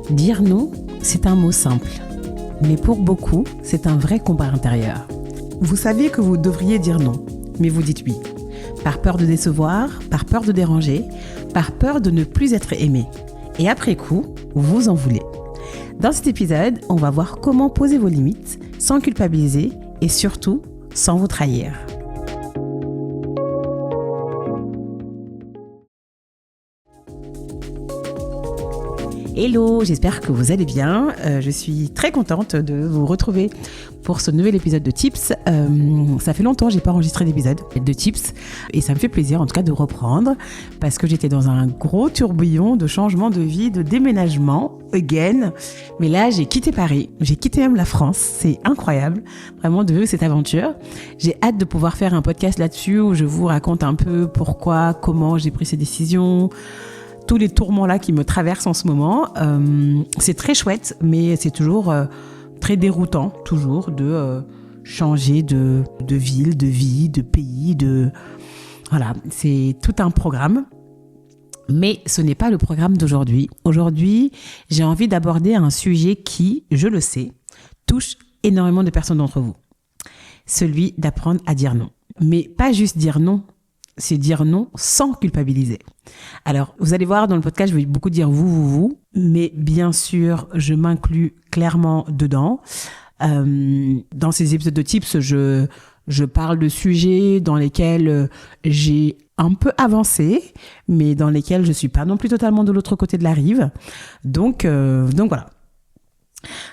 Dire non, c'est un mot simple. Mais pour beaucoup, c'est un vrai combat intérieur. Vous savez que vous devriez dire non, mais vous dites oui. Par peur de décevoir, par peur de déranger, par peur de ne plus être aimé. Et après coup, vous en voulez. Dans cet épisode, on va voir comment poser vos limites sans culpabiliser et surtout sans vous trahir. Hello, j'espère que vous allez bien. Je suis très contente de vous retrouver pour ce nouvel épisode de Tips. Ça fait longtemps que j'ai pas enregistré d'épisode de Tips et ça me fait plaisir en tout cas de reprendre parce que j'étais dans un gros tourbillon de changement de vie, de déménagement, again. Mais là, j'ai quitté Paris, j'ai quitté même la France. C'est incroyable, vraiment de vivre cette aventure. J'ai hâte de pouvoir faire un podcast là-dessus où je vous raconte un peu pourquoi, comment j'ai pris ces décisions, tous les tourments là qui me traversent en ce moment. C'est très chouette, mais c'est toujours très déroutant, toujours, de changer de ville, de vie, de pays, Voilà, c'est tout un programme. Mais ce n'est pas le programme d'aujourd'hui. Aujourd'hui, j'ai envie d'aborder un sujet qui, je le sais, touche énormément de personnes d'entre vous. Celui d'apprendre à dire non. Mais pas juste dire non, c'est dire non sans culpabiliser. Alors, vous allez voir, dans le podcast, je vais beaucoup dire vous, mais bien sûr, je m'inclus clairement dedans. Dans ces épisodes de Tips, je parle de sujets dans lesquels j'ai un peu avancé, mais dans lesquels je suis pas non plus totalement de l'autre côté de la rive. Donc voilà.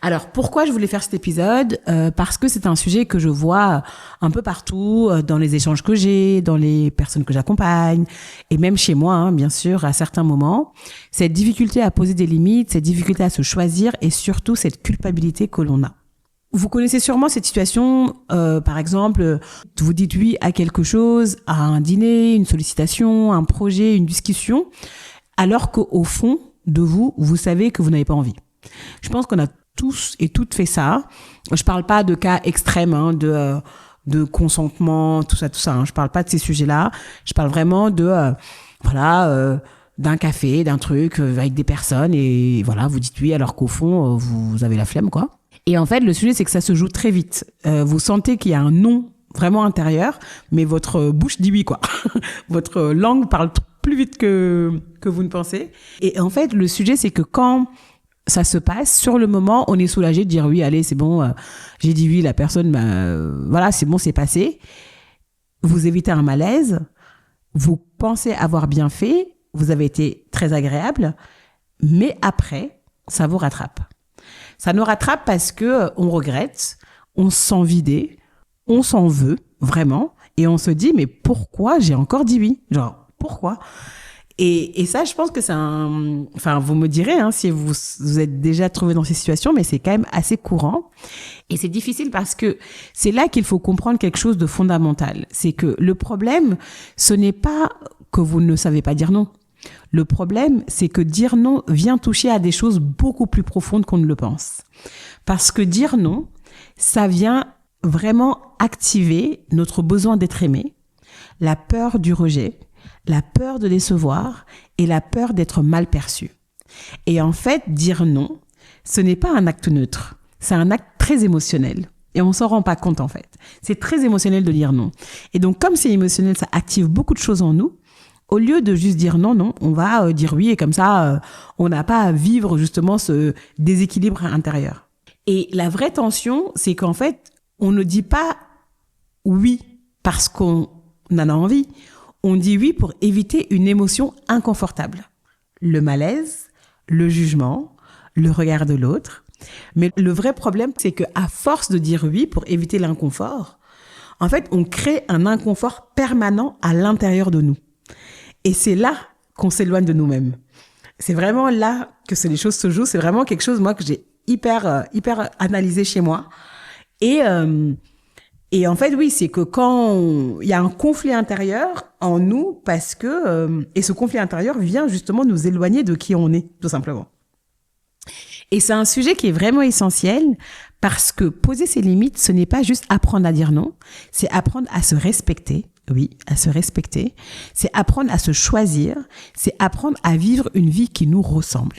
Alors, pourquoi je voulais faire cet épisode ? Parce que c'est un sujet que je vois un peu partout, dans les échanges que j'ai, dans les personnes que j'accompagne, et même chez moi, bien sûr, à certains moments. Cette difficulté à poser des limites, cette difficulté à se choisir, et surtout cette culpabilité que l'on a. Vous connaissez sûrement cette situation, par exemple, vous dites oui à quelque chose, à un dîner, une sollicitation, un projet, une discussion, alors qu'au fond de vous, vous savez que vous n'avez pas envie. Je pense qu'on a tous et toutes fait ça. Je parle pas de cas extrêmes, de consentement, tout ça. Je parle pas de ces sujets-là. Je parle vraiment d'un café, d'un truc avec des personnes et voilà, vous dites oui alors qu'au fond, vous avez la flemme, quoi. Et en fait, le sujet, c'est que ça se joue très vite. Vous sentez qu'il y a un non vraiment intérieur, mais votre bouche dit oui, quoi. Votre langue parle plus vite que vous ne pensez. Et en fait, le sujet, c'est que quand ça se passe, sur le moment, on est soulagé de dire oui, allez, c'est bon, j'ai dit oui, la personne, voilà, c'est bon, c'est passé. Vous évitez un malaise, vous pensez avoir bien fait, vous avez été très agréable, mais après, ça vous rattrape. Ça nous rattrape parce que on regrette, on se sent vidé, on s'en veut, vraiment, et on se dit, mais pourquoi j'ai encore dit oui ? Genre, pourquoi ? Et ça, je pense que c'est enfin, vous me direz, si vous êtes déjà trouvé dans ces situations, mais c'est quand même assez courant. Et c'est difficile parce que c'est là qu'il faut comprendre quelque chose de fondamental. C'est que le problème, ce n'est pas que vous ne savez pas dire non. Le problème, c'est que dire non vient toucher à des choses beaucoup plus profondes qu'on ne le pense. Parce que dire non, ça vient vraiment activer notre besoin d'être aimé, la peur du rejet, la peur de décevoir et la peur d'être mal perçu. Et en fait, dire non, ce n'est pas un acte neutre. C'est un acte très émotionnel. Et on s'en rend pas compte, en fait. C'est très émotionnel de dire non. Et donc, comme c'est émotionnel, ça active beaucoup de choses en nous. Au lieu de juste dire non, on va dire oui. Et comme ça, on n'a pas à vivre justement ce déséquilibre intérieur. Et la vraie tension, c'est qu'en fait, on ne dit pas oui parce qu'on en a envie. On dit oui pour éviter une émotion inconfortable. Le malaise, le jugement, le regard de l'autre. Mais le vrai problème, c'est qu'à force de dire oui pour éviter l'inconfort, en fait, on crée un inconfort permanent à l'intérieur de nous. Et c'est là qu'on s'éloigne de nous-mêmes. C'est vraiment là que les choses se jouent. C'est vraiment quelque chose, moi, que j'ai hyper analysé chez moi. Et en fait, oui, c'est que quand il y a un conflit intérieur en nous, parce que et ce conflit intérieur vient justement nous éloigner de qui on est, tout simplement. Et c'est un sujet qui est vraiment essentiel parce que poser ses limites, ce n'est pas juste apprendre à dire non, c'est apprendre à se respecter. Oui, à se respecter. C'est apprendre à se choisir. C'est apprendre à vivre une vie qui nous ressemble.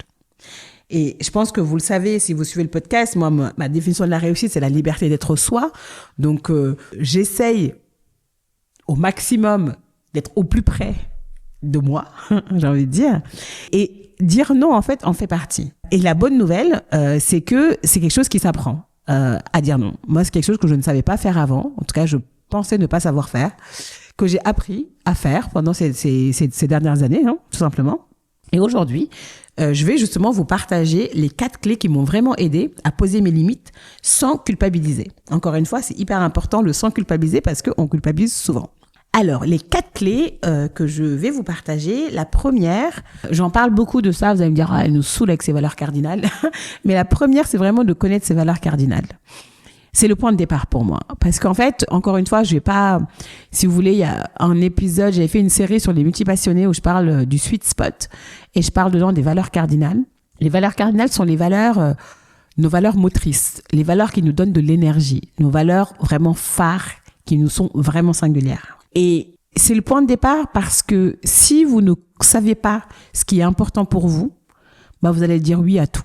Et je pense que vous le savez, si vous suivez le podcast, moi, ma définition de la réussite, c'est la liberté d'être soi. Donc, j'essaye au maximum d'être au plus près de moi, j'ai envie de dire. Et dire non, en fait, en fait partie. Et la bonne nouvelle, c'est que c'est quelque chose qui s'apprend à dire non. Moi, c'est quelque chose que je ne savais pas faire avant. En tout cas, je pensais ne pas savoir faire, que j'ai appris à faire pendant ces dernières années, hein, tout simplement. Et aujourd'hui, je vais justement vous partager les 4 clés qui m'ont vraiment aidé à poser mes limites sans culpabiliser. Encore une fois, c'est hyper important le sans culpabiliser parce qu'on culpabilise souvent. Alors, les 4 clés que je vais vous partager. La première, j'en parle beaucoup de ça, vous allez me dire, elle nous saoule avec ses valeurs cardinales. Mais la première, c'est vraiment de connaître ses valeurs cardinales. C'est le point de départ pour moi. Parce qu'en fait, encore une fois, je vais pas, si vous voulez, il y a un épisode, j'avais fait une série sur les multipassionnés où je parle du sweet spot et je parle dedans des valeurs cardinales. Les valeurs cardinales sont les valeurs, nos valeurs motrices, les valeurs qui nous donnent de l'énergie, nos valeurs vraiment phares qui nous sont vraiment singulières. Et c'est le point de départ parce que si vous ne savez pas ce qui est important pour vous, bah vous allez dire oui à tout.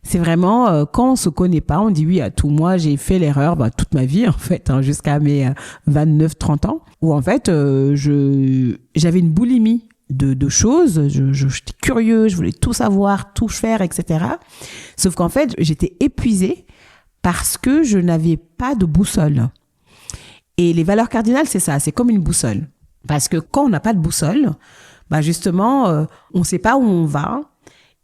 C'est vraiment, quand on se connaît pas, on dit oui à tout. Moi, j'ai fait l'erreur toute ma vie, en fait, hein, jusqu'à mes 29-30 ans, où en fait, j'avais une boulimie de choses. J'étais curieux, je voulais tout savoir, tout faire, etc. Sauf qu'en fait, j'étais épuisée parce que je n'avais pas de boussole. Et les valeurs cardinales, c'est ça, c'est comme une boussole. Parce que quand on n'a pas de boussole, bah justement, on ne sait pas où on va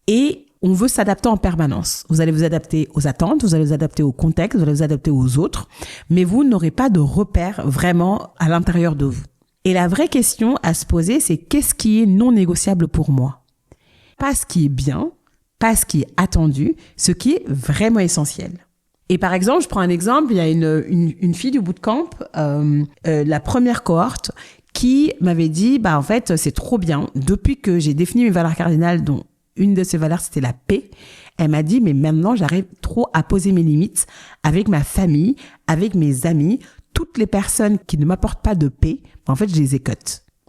et on veut s'adapter en permanence. Vous allez vous adapter aux attentes, vous allez vous adapter au contexte, vous allez vous adapter aux autres, mais vous n'aurez pas de repère vraiment à l'intérieur de vous. Et la vraie question à se poser, c'est qu'est-ce qui est non négociable pour moi? Pas ce qui est bien, pas ce qui est attendu, ce qui est vraiment essentiel. Et par exemple, je prends un exemple, il y a une fille du bootcamp, la première cohorte, qui m'avait dit, en fait, c'est trop bien. Depuis que j'ai défini mes valeurs cardinales, dont une de ces valeurs, c'était la paix, elle m'a dit, mais maintenant, j'arrive trop à poser mes limites avec ma famille, avec mes amis, toutes les personnes qui ne m'apportent pas de paix, en fait, je les ai cut.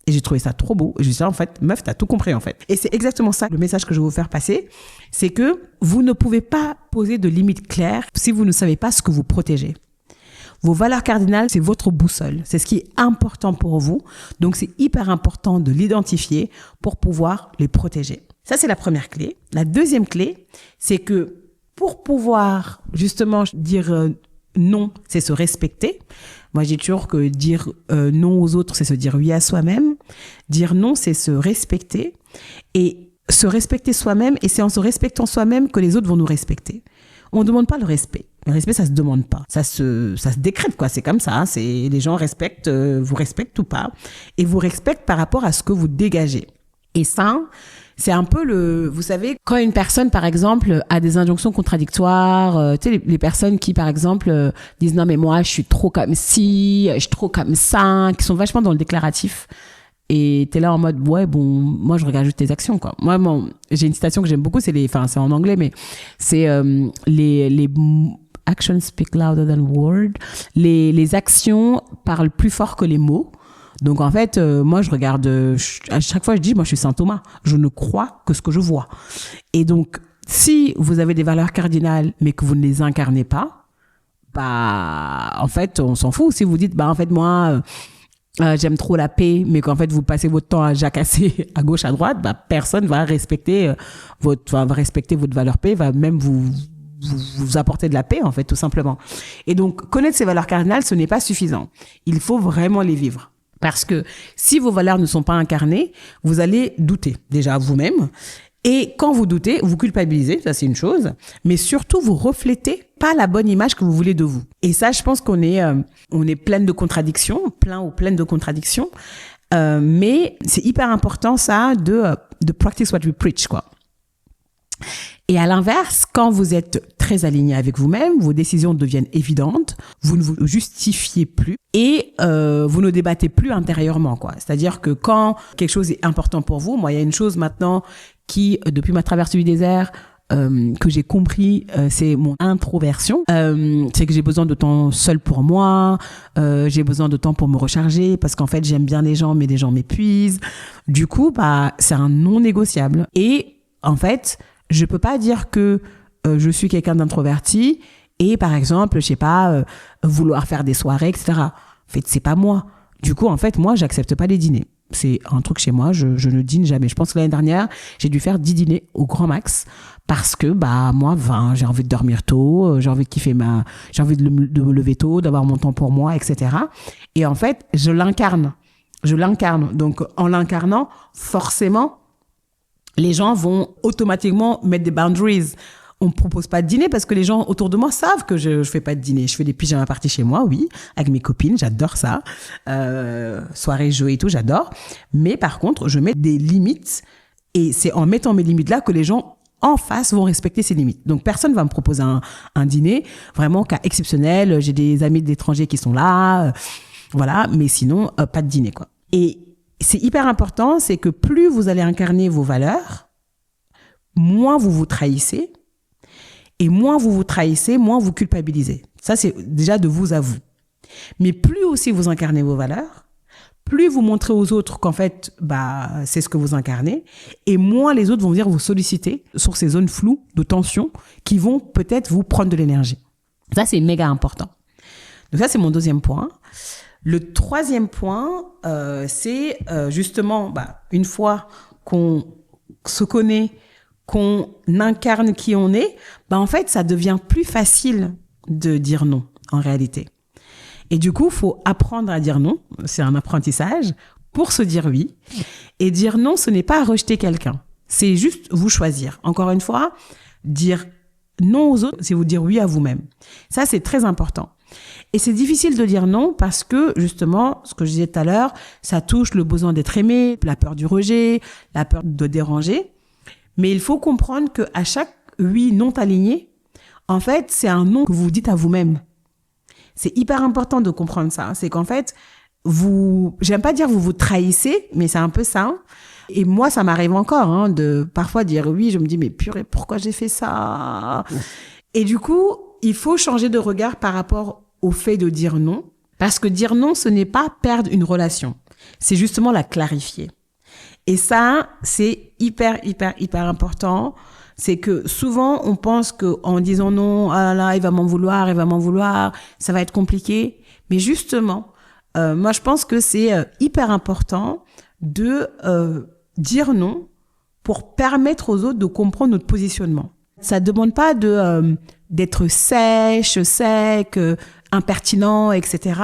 Et j'ai trouvé ça trop beau. Et je me suis dit, en fait, meuf, t'as tout compris, en fait. Et c'est exactement ça, le message que je veux vous faire passer. C'est que vous ne pouvez pas poser de limites claires si vous ne savez pas ce que vous protégez. Vos valeurs cardinales, c'est votre boussole. C'est ce qui est important pour vous. Donc, c'est hyper important de l'identifier pour pouvoir les protéger. Ça, c'est la première clé. La deuxième clé, c'est que pour pouvoir justement dire non, c'est se respecter. Moi, je dis toujours que dire non aux autres, c'est se dire oui à soi-même. Dire non, c'est se respecter. Et se respecter soi-même, et c'est en se respectant soi-même que les autres vont nous respecter. On ne demande pas le respect. Le respect, ça se demande pas. Ça se décrète, quoi. C'est comme ça. Hein. Les gens respectent, vous respectent ou pas. Et vous respectent par rapport à ce que vous dégagez. Et ça, c'est un peu vous savez, quand une personne, par exemple, a des injonctions contradictoires, tu sais, les personnes qui, par exemple, disent non, mais moi, je suis trop comme ci, je suis trop comme ça, qui sont vachement dans le déclaratif. Et t'es là en mode, ouais, bon, moi, je regarde juste tes actions, quoi. Moi, j'ai une citation que j'aime beaucoup, c'est c'est en anglais, mais c'est, les actions speak louder than words. Les actions parlent plus fort que les mots. Donc, en fait, moi, je regarde, à chaque fois, je dis, moi, je suis Saint Thomas. Je ne crois que ce que je vois. Et donc, si vous avez des valeurs cardinales, mais que vous ne les incarnez pas, en fait, on s'en fout. Si vous dites, en fait, moi, j'aime trop la paix, mais qu'en fait, vous passez votre temps à jacasser à gauche, à droite, personne va respecter votre valeur paix, va même vous apporter de la paix, en fait, tout simplement. Et donc, connaître ces valeurs cardinales, ce n'est pas suffisant. Il faut vraiment les vivre. Parce que si vos valeurs ne sont pas incarnées, vous allez douter déjà vous-même. Et quand vous doutez, vous culpabilisez, ça c'est une chose. Mais surtout, vous reflétez pas la bonne image que vous voulez de vous. Et ça, je pense qu'on est pleine de contradictions, pleine de contradictions. Mais c'est hyper important ça de practice what we preach, quoi. Et à l'inverse, quand vous êtes très aligné avec vous-même, vos décisions deviennent évidentes, vous ne vous justifiez plus et vous ne débattez plus intérieurement, quoi. C'est-à-dire que quand quelque chose est important pour vous, moi, il y a une chose maintenant qui, depuis ma traversée du désert, que j'ai compris, c'est mon introversion. C'est que j'ai besoin de temps seul pour moi, j'ai besoin de temps pour me recharger parce qu'en fait, j'aime bien les gens, mais les gens m'épuisent. Du coup, c'est un non négociable. Et en fait, Je peux pas dire que je suis quelqu'un d'introverti et par exemple, je sais pas, vouloir faire des soirées, etc. En fait, c'est pas moi. Du coup, en fait, moi, j'accepte pas les dîners. C'est un truc chez moi, je ne dîne jamais. Je pense que l'année dernière, j'ai dû faire 10 dîners au grand max parce que moi, j'ai envie de dormir tôt, j'ai envie de j'ai envie de me lever tôt, d'avoir mon temps pour moi, etc. Et en fait, je l'incarne. Donc, en l'incarnant, forcément, les gens vont automatiquement mettre des boundaries. On me propose pas de dîner parce que les gens autour de moi savent que je fais pas de dîner. Je fais des pyjamas parties chez moi, oui, avec mes copines, j'adore ça. Soirée, jeux et tout, j'adore. Mais par contre, je mets des limites et c'est en mettant mes limites là que les gens en face vont respecter ces limites. Donc, personne va me proposer un dîner, vraiment cas exceptionnel. J'ai des amis d'étrangers qui sont là, voilà, mais sinon, pas de dîner, quoi. Et c'est hyper important, c'est que plus vous allez incarner vos valeurs, moins vous vous trahissez. Et moins vous vous trahissez, moins vous culpabilisez. Ça, c'est déjà de vous à vous. Mais plus aussi vous incarnez vos valeurs, plus vous montrez aux autres qu'en fait, c'est ce que vous incarnez, et moins les autres vont venir vous solliciter sur ces zones floues de tension qui vont peut-être vous prendre de l'énergie. Ça, c'est méga important. Donc ça, c'est mon deuxième point. Le troisième point, c'est justement, une fois qu'on se connaît, qu'on incarne qui on est, en fait, ça devient plus facile de dire non, en réalité. Et du coup, il faut apprendre à dire non. C'est un apprentissage pour se dire oui. Et dire non, ce n'est pas rejeter quelqu'un. C'est juste vous choisir. Encore une fois, dire non aux autres, c'est vous dire oui à vous-même. Ça, c'est très important. Et c'est difficile de dire non parce que, justement, ce que je disais tout à l'heure, ça touche le besoin d'être aimé, la peur du rejet, la peur de déranger. Mais il faut comprendre qu'à chaque oui non aligné, en fait, c'est un non que vous dites à vous-même. C'est hyper important de comprendre ça. C'est qu'en fait, j'aime pas dire vous vous trahissez, mais c'est un peu ça. Et moi, ça m'arrive encore de parfois dire oui, je me dis mais purée, pourquoi j'ai fait ça? Et du coup, il faut changer de regard par rapport au fait de dire non. Parce que dire non, ce n'est pas perdre une relation. C'est justement la clarifier. Et ça, c'est hyper important. C'est que souvent, on pense qu'en disant non, ah là là, il va m'en vouloir, ça va être compliqué. Mais justement, moi, je pense que c'est hyper important de dire non pour permettre aux autres de comprendre notre positionnement. Ça ne demande pas d'être sec, impertinent, etc.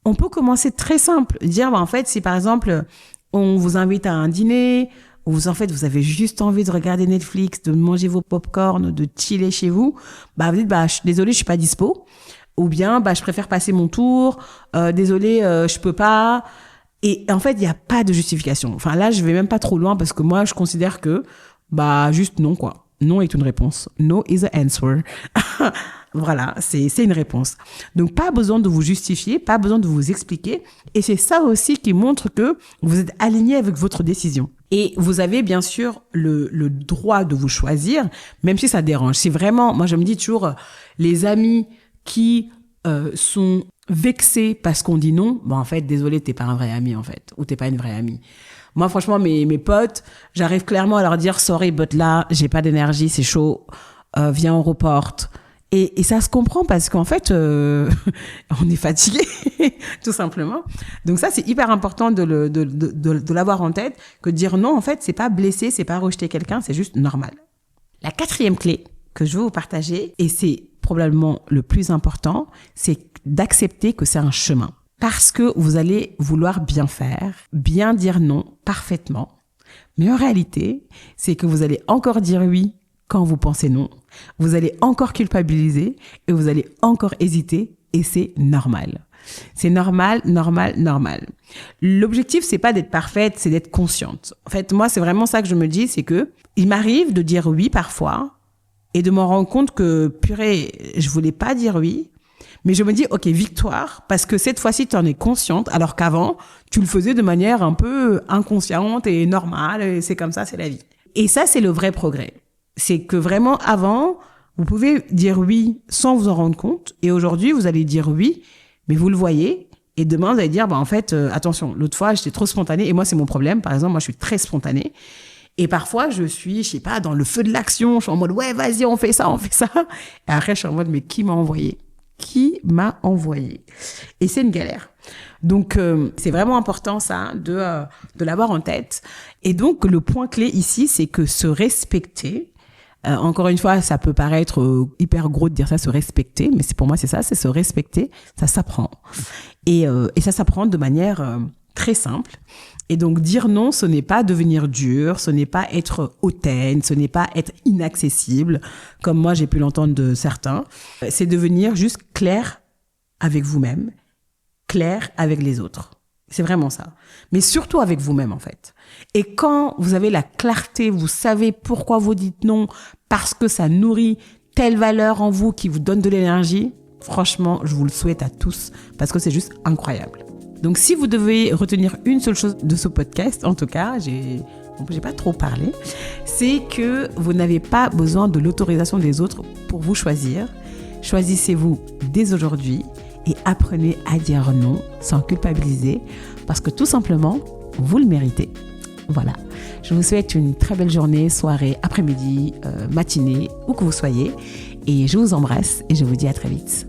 On peut commencer très simple. Dire, en fait, si par exemple, on vous invite à un dîner, ou en fait, vous avez juste envie de regarder Netflix, de manger vos pop-corn, de chiller chez vous, vous dites, je suis désolée, je suis pas dispo. Ou bien, je préfère passer mon tour, désolée, je peux pas. Et en fait, il n'y a pas de justification. Enfin, là, je vais même pas trop loin parce que moi, je considère que, juste non, quoi. Non est une réponse. No is an answer. Voilà, c'est une réponse. Donc, pas besoin de vous justifier, pas besoin de vous expliquer. Et c'est ça aussi qui montre que vous êtes aligné avec votre décision. Et vous avez bien sûr le droit de vous choisir, même si ça dérange. C'est vraiment, moi je me dis toujours, les amis qui sont vexés parce qu'on dit non, en fait, désolé, t'es pas un vrai ami en fait, ou t'es pas une vraie amie. Moi, franchement, mes potes, j'arrive clairement à leur dire sorry, but là, j'ai pas d'énergie, c'est chaud, viens, on reporte. Et ça se comprend parce qu'en fait, on est fatigué, tout simplement. Donc ça, c'est hyper important de l'avoir en tête, que dire non, en fait, c'est pas blesser, c'est pas rejeter quelqu'un, c'est juste normal. La 4e clé que je veux vous partager, et c'est probablement le plus important, c'est d'accepter que c'est un chemin. Parce que vous allez vouloir bien faire, bien dire non parfaitement. Mais en réalité, c'est que vous allez encore dire oui quand vous pensez non. Vous allez encore culpabiliser et vous allez encore hésiter et c'est normal. C'est normal. L'objectif, c'est pas d'être parfaite, c'est d'être consciente. En fait, moi, c'est vraiment ça que je me dis, c'est que il m'arrive de dire oui parfois et de me rendre compte que, purée, je voulais pas dire oui. Mais je me dis, ok, victoire, parce que cette fois-ci, tu en es consciente, alors qu'avant, tu le faisais de manière un peu inconsciente et normale, et c'est comme ça, c'est la vie. Et ça, c'est le vrai progrès. C'est que vraiment, avant, vous pouvez dire oui sans vous en rendre compte, et aujourd'hui, vous allez dire oui, mais vous le voyez, et demain, vous allez dire, en fait, attention, l'autre fois, j'étais trop spontanée, et moi, c'est mon problème, par exemple, moi, je suis très spontanée, Et parfois, je sais pas, dans le feu de l'action, je suis en mode, ouais, vas-y, on fait ça. Et après, je suis en mode, mais qui m'a envoyé? Et c'est une galère. Donc, c'est vraiment important, ça, de l'avoir en tête. Et donc, le point clé ici, c'est que se respecter, encore une fois, ça peut paraître hyper gros de dire ça, se respecter, mais pour moi, c'est ça, c'est se respecter, ça s'apprend. Et ça s'apprend de manière très simple. Et donc, dire non, ce n'est pas devenir dur, ce n'est pas être hautaine, ce n'est pas être inaccessible, comme moi, j'ai pu l'entendre de certains. C'est devenir juste clair avec vous-même, clair avec les autres. C'est vraiment ça. Mais surtout avec vous-même, en fait. Et quand vous avez la clarté, vous savez pourquoi vous dites non, parce que ça nourrit telle valeur en vous qui vous donne de l'énergie, franchement, je vous le souhaite à tous, parce que c'est juste incroyable. Donc, si vous devez retenir une seule chose de ce podcast, en tout cas, j'ai pas trop parlé, c'est que vous n'avez pas besoin de l'autorisation des autres pour vous choisir. Choisissez-vous dès aujourd'hui et apprenez à dire non sans culpabiliser parce que tout simplement, vous le méritez. Voilà. Je vous souhaite une très belle journée, soirée, après-midi, matinée, où que vous soyez. Et je vous embrasse et je vous dis à très vite.